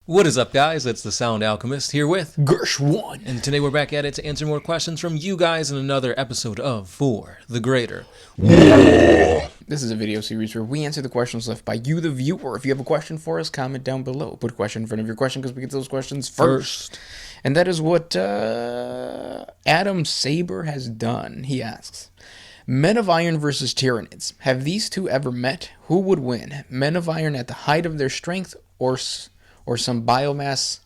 What is up, guys? It's the Sound Alchemist here with Gersh1. and today we're back at it to answer more questions from you guys in another episode of For the Greater. This is a video series where we answer the questions left by you, the viewer. If you have a question for us, comment down below. Put a question in front of your question because we get those questions first. And that is what Adam Saber has done. He asks, Men of Iron versus Tyranids. Have these two ever met? Who would win? Men of Iron at the height of their strength or some biomass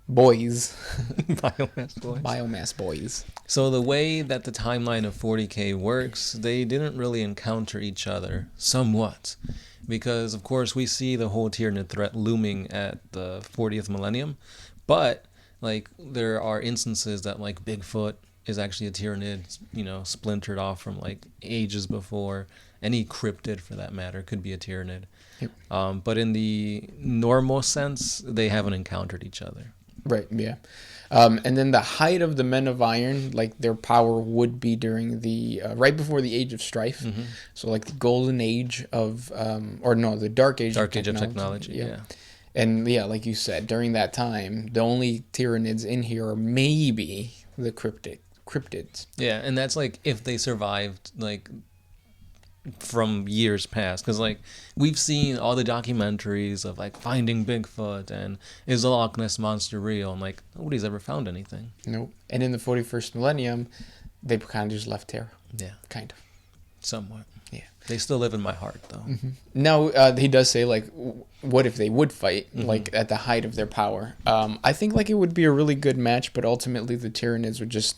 boys? Biomass boys. So the way that the timeline of 40K works, they didn't really encounter each other somewhat. Because, of course, we see the whole Tyranid threat looming at the 40th millennium. But, there are instances that, Bigfoot is actually a Tyranid, splintered off from, ages before. Any cryptid, for that matter, could be a Tyranid. Yep. But in the normal sense, they haven't encountered each other. Right, yeah. And then the height of the Men of Iron, their power would be during the, right before the Age of Strife. Mm-hmm. So, the Golden Age of, the Dark Age of Technology, yeah. And, yeah, like you said, during that time, the only Tyranids in here are maybe the cryptids. Yeah, and that's, if they survived, from years past, because we've seen all the documentaries of finding Bigfoot and is the Loch Ness monster real, and nobody's ever found anything. Nope. And in the 41st millennium, they kind of just left Terra. Yeah, kind of, somewhat. Yeah, they still live in my heart though. Mm-hmm. Now he does say what if they would fight at the height of their power? I think it would be a really good match, but ultimately the Tyranids would just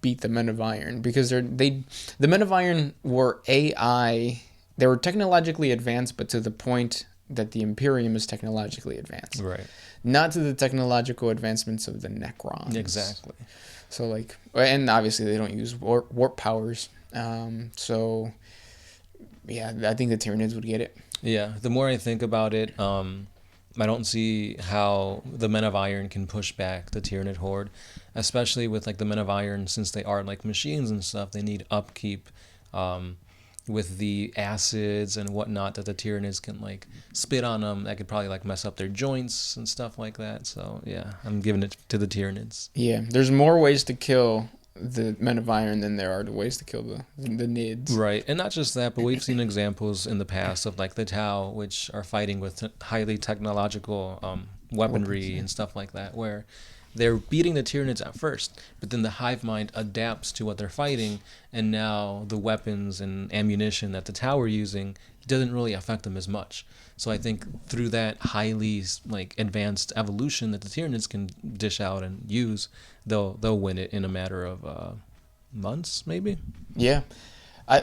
beat the Men of Iron because the Men of Iron were AI. They were technologically advanced, but to the point that the Imperium is technologically advanced. Right. Not to the technological advancements of the Necrons. Exactly. So and obviously they don't use warp powers. So yeah, I think the Tyranids would get it. Yeah. The more I think about it, I don't see how the Men of Iron can push back the Tyranid horde, especially with the Men of Iron, since they are machines and stuff. They need upkeep with the acids and whatnot that the Tyranids can spit on them. That could probably mess up their joints and stuff like that. So yeah, I'm giving it to the Tyranids. Yeah, there's more ways to kill the Men of Iron than there are ways to kill the Nids. Right, and not just that, but we've seen examples in the past of the Tau, which are fighting with highly technological weaponry and stuff like that, where they're beating the Tyranids at first, but then the hive mind adapts to what they're fighting, and now the weapons and ammunition that the Tau are using doesn't really affect them as much. So I think through that highly advanced evolution that the Tyranids can dish out and use, they'll win it in a matter of months, maybe. Yeah.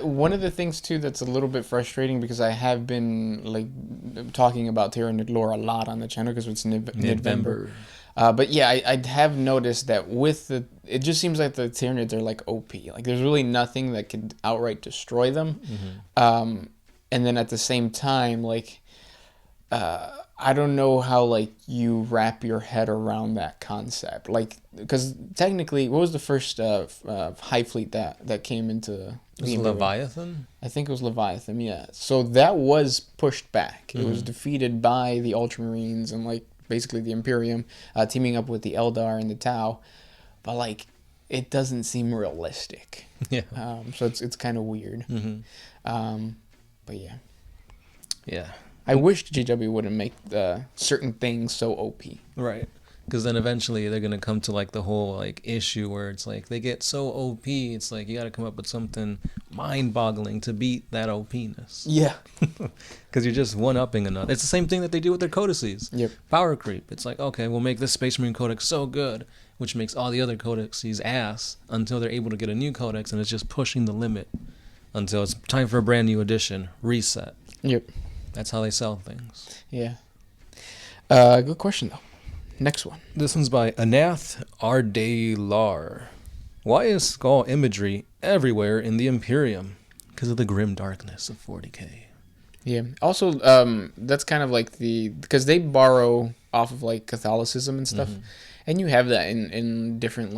One of the things too that's a little bit frustrating, because I have been talking about Tyranid lore a lot on the channel because it's November. But yeah, I have noticed that it just seems like the Tyranids are OP. There's really nothing that could outright destroy them. Mm-hmm. And then at the same time, I don't know how you wrap your head around that concept. Because technically, what was the first hive fleet that came into? Was it Leviathan? I think it was Leviathan. Yeah. So that was pushed back. Mm-hmm. It was defeated by the Ultramarines and basically the Imperium, teaming up with the Eldar and the Tau, but it doesn't seem realistic. Yeah. So it's kind of weird. Mm-hmm. But yeah. Yeah. I wish GW wouldn't make certain things so OP. Right. Because then eventually they're gonna come to the whole issue where it's they get so OP. It's you got to come up with something mind-boggling to beat that OPness. Yeah. Because you're just one-upping another. It's the same thing that they do with their codices. Yep. Power creep. It's okay, we'll make this Space Marine Codex so good, which makes all the other codexes ass until they're able to get a new codex, and it's just pushing the limit until it's time for a brand new edition. Reset. Yep. That's how they sell things. Yeah. Good question, though. Next one. This one's by Anath Ardelar. Why is skull imagery everywhere in the Imperium? Because of the grim darkness of 40K. Yeah. Also, that's kind of because they borrow off of Catholicism and stuff, mm-hmm. and you have that in different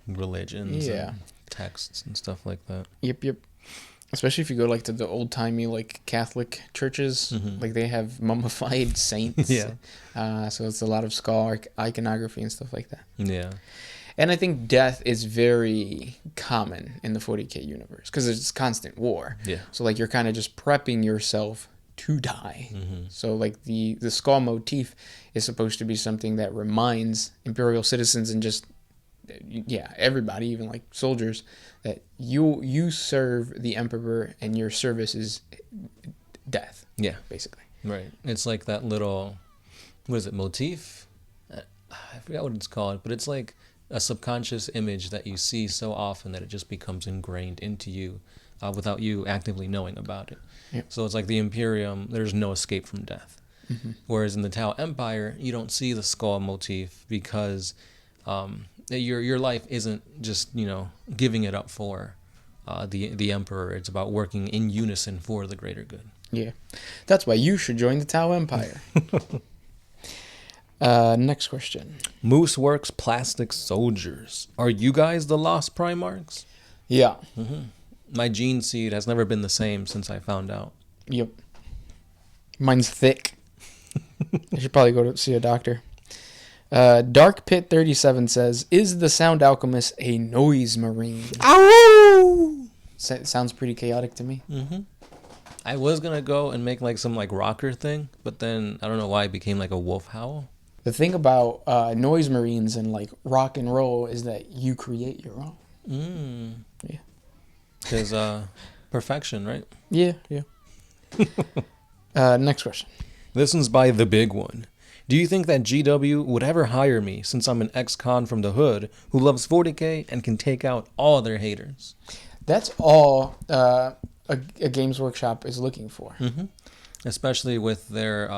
religions, and texts and stuff like that. Yep. Especially if you go like to the old timey like Catholic churches, like they have mummified saints. So it's a lot of skull iconography and stuff like that. Yeah. And I think death is very common in the 40K universe because it's constant war. Yeah. So like you're kind of just prepping yourself to die. So like the skull motif is supposed to be something that reminds Imperial citizens and just everybody, even like soldiers, that you serve the Emperor and your service is death. Yeah. Basically. Right. It's like that little, what is it, motif? I forgot what it's called, but it's like a subconscious image that you see so often that it just becomes ingrained into you without you actively knowing about it. Yep. So it's like the Imperium, there's no escape from death. Whereas in the Tau Empire, you don't see the skull motif because your life isn't just, giving it up for the Emperor. It's about working in unison for the greater good. Yeah. That's why you should join the Tau Empire. Next question. Mooseworks Plastic Soldiers. Are you guys the Lost Primarchs? Yeah. My gene seed has never been the same since I found out. Yep. Mine's thick. I should probably go to see a doctor. Dark Pit 37 says, "Is the Sound Alchemist a noise marine?" Ow! Sounds pretty chaotic to me. I was gonna go and make like some like rocker thing, but then I don't know why it became like a wolf howl. The thing about noise marines and like rock and roll is that you create your own. Yeah. Because perfection, right? Yeah. Next question. This one's by The Big One. Do you think that GW would ever hire me since I'm an ex-con from the hood who loves 40K and can take out all their haters? That's all a Games Workshop is looking for. Especially with their,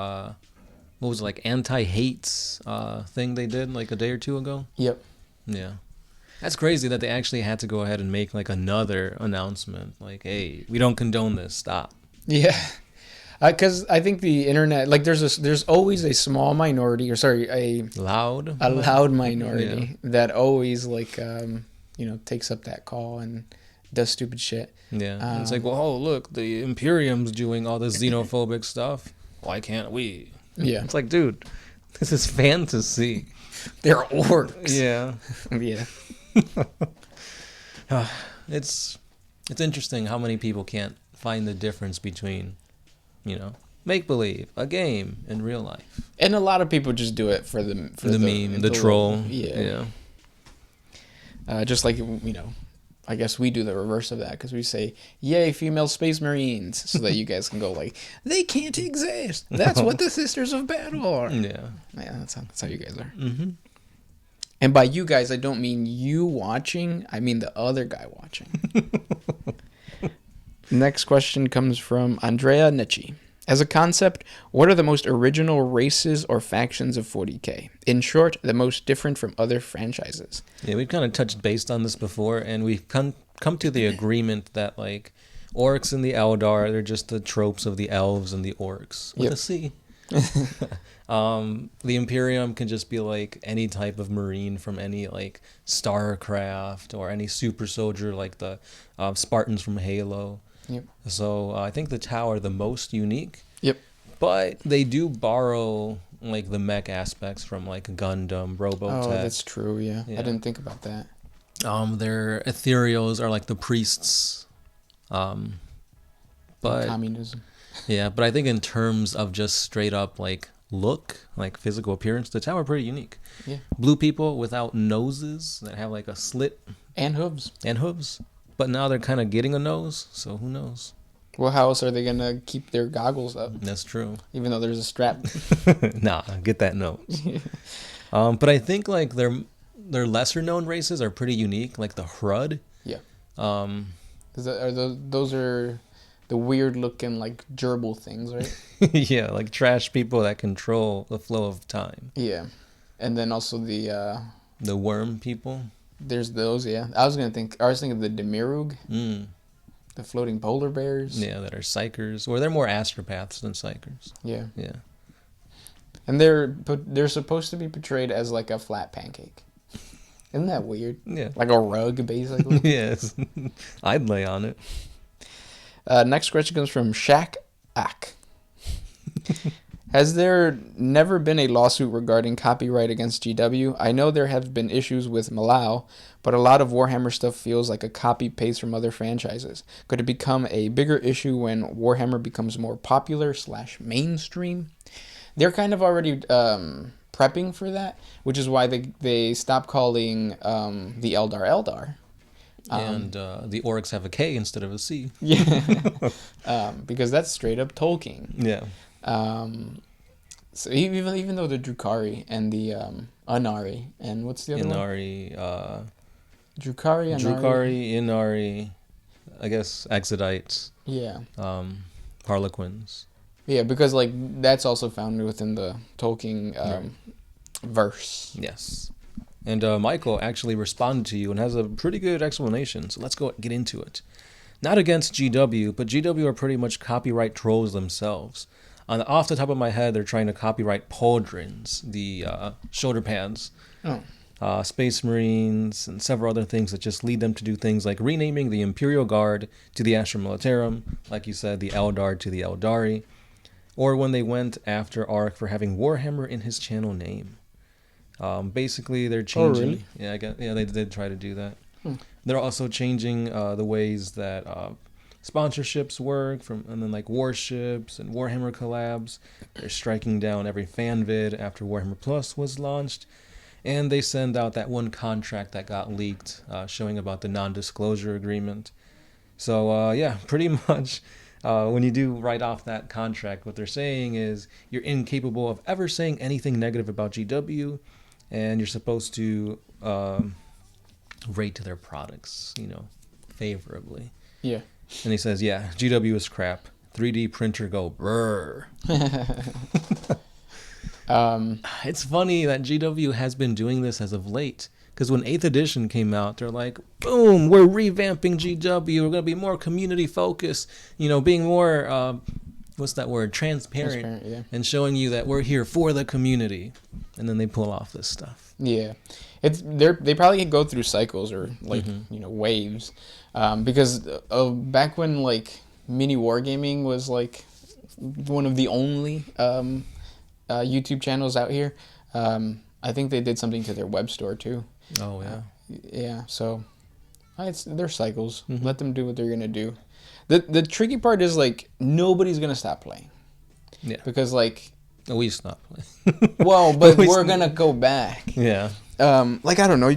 what was it, like anti-hates thing they did like a day or two ago? Yep. Yeah. That's crazy that they actually had to go ahead and make like another announcement. Like, hey, we don't condone this. Stop. Yeah. Because I think the internet, like, there's always a small minority, a loud minority that always like takes up that call and does stupid shit. Yeah, it's like, well, oh look, the Imperium's doing all this xenophobic stuff. Why can't we? Yeah, it's like, dude, this is fantasy. They're orcs. Yeah, yeah. It's interesting how many people can't find the difference between, make believe, a game, and real life. And a lot of people just do it for the meme, the troll. Yeah. Just like, I guess we do the reverse of that because we say, yay, female space marines, so that you guys can go like, they can't exist. That's what the Sisters of Battle are. Yeah, that's how you guys are. And by you guys, I don't mean you watching. I mean the other guy watching. Next question comes from Andrea Necci. As a concept, what are the most original races or factions of 40K? In short, the most different from other franchises. Yeah, we've kind of touched base on this before, and we've come to the agreement that, like, orcs and the Eldar, they're just the tropes of the elves and the orcs with a C. The Imperium can just be, like, any type of marine from any, like, Starcraft or any super soldier like the Spartans from Halo. Yep. So I think the Tau are the most unique. Yep. But they do borrow like the mech aspects from like Gundam, Robotech. Oh, that's true. Yeah. I didn't think about that. Their ethereals are like the priests. But communism. Yeah, but I think in terms of just straight up like look, like physical appearance, the Tau are pretty unique. Yeah. Blue people without noses that have like a slit and hooves. But now they're kind of getting a nose, so who knows? Well, how else are they going to keep their goggles up? That's true. Even though there's a strap. Nah, get that nose. But I think like their lesser known races are pretty unique, like the Hrud. Yeah. Those are the weird looking like gerbil things, right? Yeah, like trash people that control the flow of time. Yeah. And then also the worm people. There's those, yeah. I was thinking of the Demirug. The floating polar bears. Yeah, that are psychers. Or they're more astropaths than psychers. Yeah. Yeah. And they're supposed to be portrayed as like a flat pancake. Isn't that weird? Yeah. Like a rug, basically. Yes. I'd lay on it. Next question comes from Shaq Ack. Has there never been a lawsuit regarding copyright against GW? I know there have been issues with Malau, but a lot of Warhammer stuff feels like a copy-paste from other franchises. Could it become a bigger issue when Warhammer becomes more popular / mainstream? They're kind of already prepping for that, which is why they stopped calling the Eldar. And the orcs have a K instead of a C. Yeah. Because that's straight up Tolkien. Yeah. So even though the Drukhari and the Anari and what's the other Inari, one? Drukhari, Anari. Drukhari, Inari, I guess Exodites. Yeah. Harlequins. Yeah, because like that's also found within the Tolkien verse. Yes. And Michael actually responded to you and has a pretty good explanation. So let's get into it. Not against GW, but GW are pretty much copyright trolls themselves. Off the top of my head, they're trying to copyright pauldrons, the shoulder pads, Space Marines, and several other things that just lead them to do things like renaming the Imperial Guard to the Astra Militarum, like you said, the Eldar to the Eldari, or when they went after Ark for having Warhammer in his channel name. Basically, they're changing. Oh, really? Yeah, they did try to do that. They're also changing the ways that sponsorships work, and then like warships and Warhammer collabs. They're striking down every fan vid after Warhammer Plus was launched, and they send out that one contract that got leaked, showing about the non-disclosure agreement. So yeah, pretty much. When you do write off that contract, what they're saying is you're incapable of ever saying anything negative about GW, and you're supposed to rate their products, favorably. Yeah. And he says, yeah, GW is crap. 3D printer go brr. It's funny that GW has been doing this as of late. Because when 8th edition came out, they're like, boom, we're revamping GW. We're going to be more community focused, being more, what's that word? Transparent, yeah. And showing you that we're here for the community. And then they pull off this stuff. Yeah. They probably go through cycles or waves. Because back when like mini wargaming was like one of the only YouTube channels out here, I think they did something to their web store too. Oh yeah. Yeah. So they're cycles. Let them do what they're gonna do. The tricky part is like nobody's gonna stop playing. Yeah. Because like we stop playing. Well, but we're gonna go back. Yeah. Like I don't know.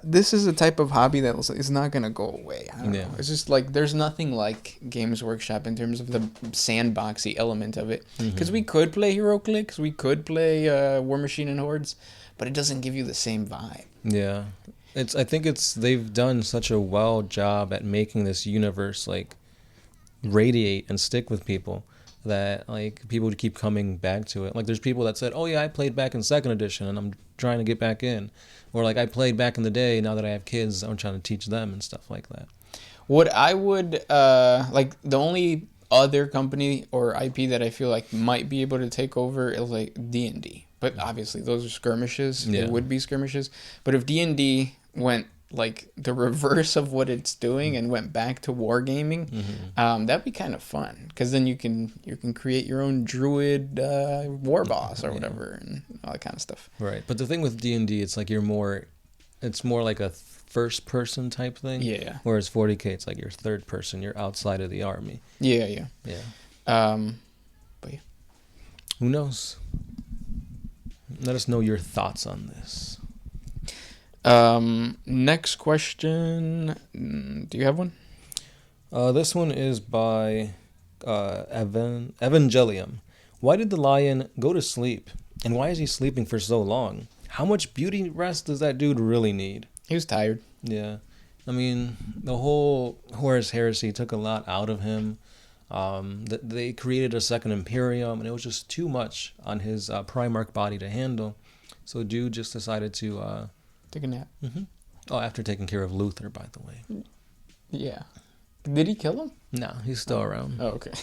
This is a type of hobby that is not gonna go away. I don't know. It's just like there's nothing like Games Workshop in terms of the sandboxy element of it. Because we could play HeroClix, we could play War Machine and Hordes, but it doesn't give you the same vibe. Yeah. I think they've done such a well job at making this universe like radiate and stick with people that like people keep coming back to it. Like there's people that said, "Oh yeah, I played back in 2nd edition and I'm trying to get back in," or like I played back in the day. Now that I have kids, I'm trying to teach them and stuff like that. What I would like the only other company or IP that I feel like might be able to take over is like D&D, but obviously those are skirmishes. Yeah. It would be skirmishes, but if D&D went like the reverse of what it's doing and went back to wargaming, that'd be kind of fun because then you can create your own druid war boss or whatever and all that kind of stuff. Right, but the thing with D&D, it's like it's more like a first person type thing. Yeah. Whereas 40K, it's like you're third person. You're outside of the army. Yeah. But yeah. Who knows? Let us know your thoughts on this. Next question. Do you have one? This one is by Evangelium. Why did the lion go to sleep? And why is he sleeping for so long? How much beauty rest does that dude really need? He was tired. Yeah. I mean, the whole Horus Heresy took a lot out of him. They created a second Imperium, and it was just too much on his Primarch body to handle. So dude just decided to... take a nap. Oh, after taking care of Luther, by the way. Yeah. Did he kill him? No, he's still around. Oh, okay.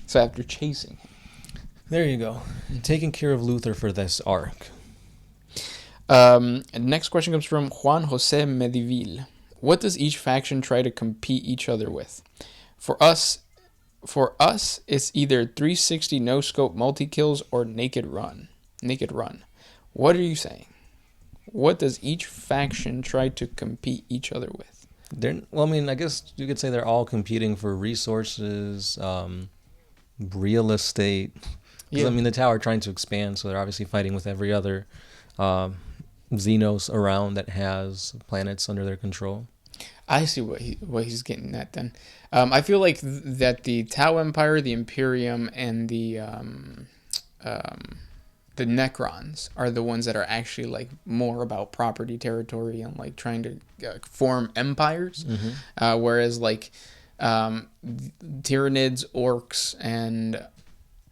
So after chasing him. There you go. Taking care of Luther for this arc. Next question comes from Juan Jose Medivil. What does each faction try to compete each other with? For us, for us, it's either 360 no scope multi kills or naked run. Naked run. What are you saying? What does each faction try to compete each other with? Well, I mean, I guess you could say they're all competing for resources, real estate. Yeah. I mean, the Tau are trying to expand, so they're obviously fighting with every other Xenos around that has planets under their control. I see what he's getting at then. I feel like that the Tau Empire, the Imperium, and the Necrons are the ones that are actually like more about property territory and like trying to form empires, whereas like Tyranids, Orcs, and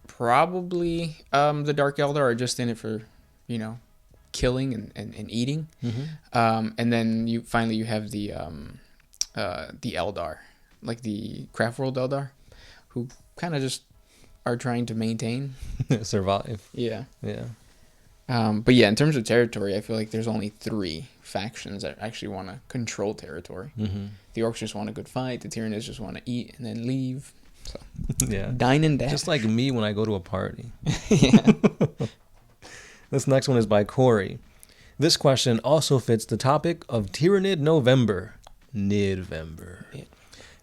probably the Dark Eldar are just in it for, killing and eating. And then you have the Eldar, like the Craft World Eldar, who kind of just are trying to maintain. Survive. Yeah. Yeah. But yeah, in terms of territory, I feel like there's only 3 factions that actually want to control territory. The Orcs just want a good fight. The Tyranids just want to eat and then leave. So yeah, dine and dash. Just like me when I go to a party. Yeah. This next one is by Corey. This question also fits the topic of Tyranid November. Nidvember. Yeah.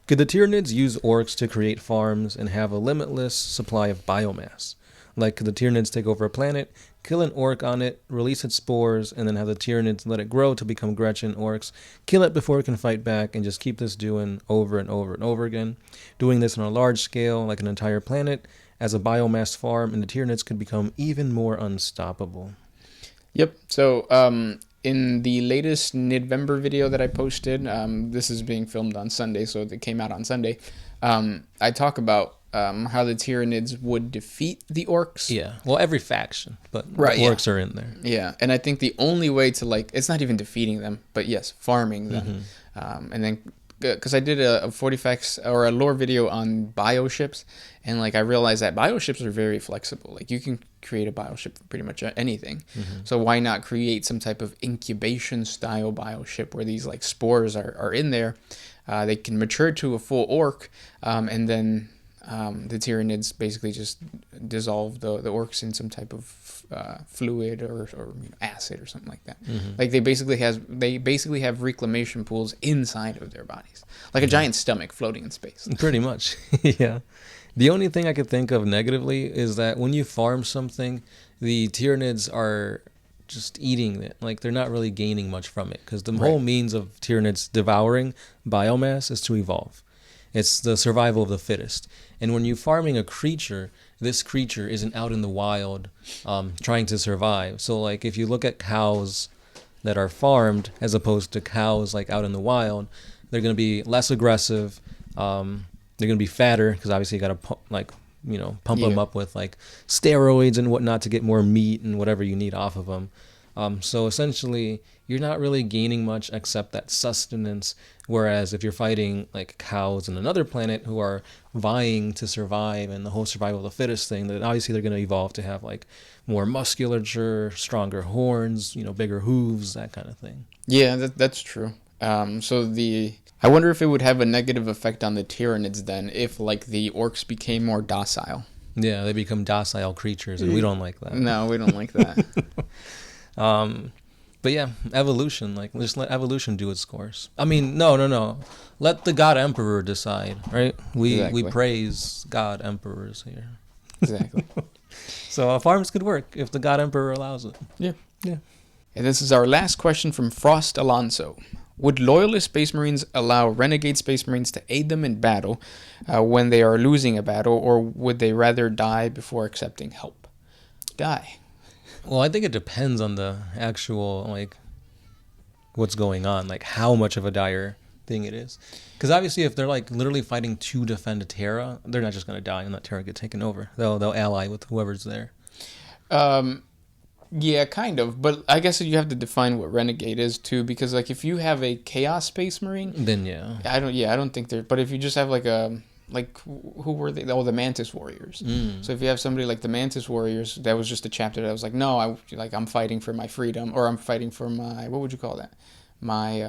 Could the Tyranids use orcs to create farms and have a limitless supply of biomass? Like, could the Tyranids take over a planet, kill an orc on it, release its spores, and then have the Tyranids let it grow to become Gretchen orcs, kill it before it can fight back, and just keep this doing over and over and over again? Doing this on a large scale, like an entire planet, as a biomass farm, and the Tyranids could become even more unstoppable. Yep. So, in the latest Nidvember video that I posted, this is being filmed on Sunday, so it came out on Sunday. I talk about how the Tyranids would defeat the orcs. Yeah. Well, every faction, but orcs are in there. Yeah. And I think the only way to, like, it's not even defeating them, but yes, farming them. And then, because I did a 40facts or a lore video on bioships, and like I realized that bioships are very flexible. Like you can create a bioship for pretty much anything. So why not create some type of incubation style bioship where these like spores are in there? They can mature to a full orc, and then the Tyranids basically just dissolve the orcs in some type of fluid or acid or something like that. Like they basically have reclamation pools inside of their bodies, like a giant stomach floating in space. Pretty much. Yeah. The only thing I could think of negatively is that when you farm something, the Tyranids are just eating it. Like they're not really gaining much from it, because the whole means of Tyranids devouring biomass is to evolve. It's the survival of the fittest. And when you're farming a creature, this creature isn't out in the wild trying to survive. So like if you look at cows that are farmed as opposed to cows like out in the wild, they're going to be less aggressive. They're going to be fatter because obviously you got to pump them up with like steroids and whatnot to get more meat and whatever you need off of them. So essentially, you're not really gaining much except that sustenance. Whereas if you're fighting like cows on another planet who are vying to survive and the whole survival of the fittest thing, then obviously they're going to evolve to have like more musculature, stronger horns, bigger hooves, that kind of thing. Yeah, that's true. I wonder if it would have a negative effect on the Tyranids then if like the orcs became more docile. Yeah, they become docile creatures, and we don't like that. No, we don't like that. But yeah, evolution, like just let evolution do its course. I mean, no. Let the God Emperor decide, right? We praise God Emperors here. Exactly. So farms could work if the God Emperor allows it. Yeah. And this is our last question from Frost Alonso. Would loyalist Space Marines allow renegade Space Marines to aid them in battle when they are losing a battle, or would they rather die before accepting help? Die. Well, I think it depends on the actual, like, what's going on, like how much of a dire thing it is. Because obviously if they're like literally fighting to defend a Terra, they're not just going to die and let Terra get taken over. They'll ally with whoever's there. Yeah, kind of. But I guess you have to define what renegade is too, because like if you have a Chaos Space Marine, then yeah. I don't think they're. But if you just have like who were they? Oh, the Mantis Warriors. So if you have somebody like the Mantis Warriors, that was just a chapter that was like, no, I'm fighting for my freedom, or I'm fighting for my, what would you call that? My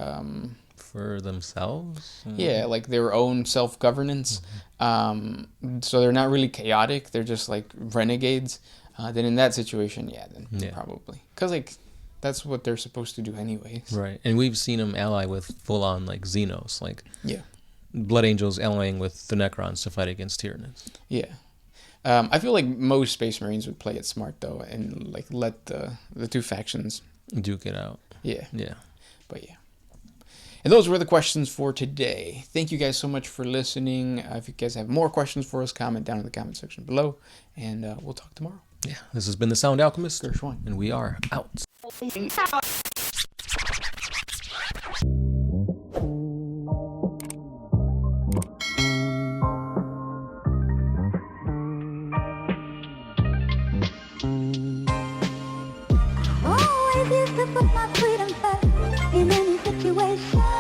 for themselves. Yeah, like their own self-governance. So they're not really chaotic. They're just like renegades. Then in that situation, then probably. Because like that's what they're supposed to do anyways. Right. And we've seen them ally with full-on like Xenos. Like Blood Angels allying with the Necrons to fight against Tyranids. Yeah. I feel like most Space Marines would play it smart though, and like let the two factions duke it out. Yeah. Yeah. But yeah. And those were the questions for today. Thank you guys so much for listening. If you guys have more questions for us, comment down in the comment section below, and we'll talk tomorrow. Yeah. This has been the Sound Alchemist, Gershwin. and we are out. Always used to put my freedom first in any situation.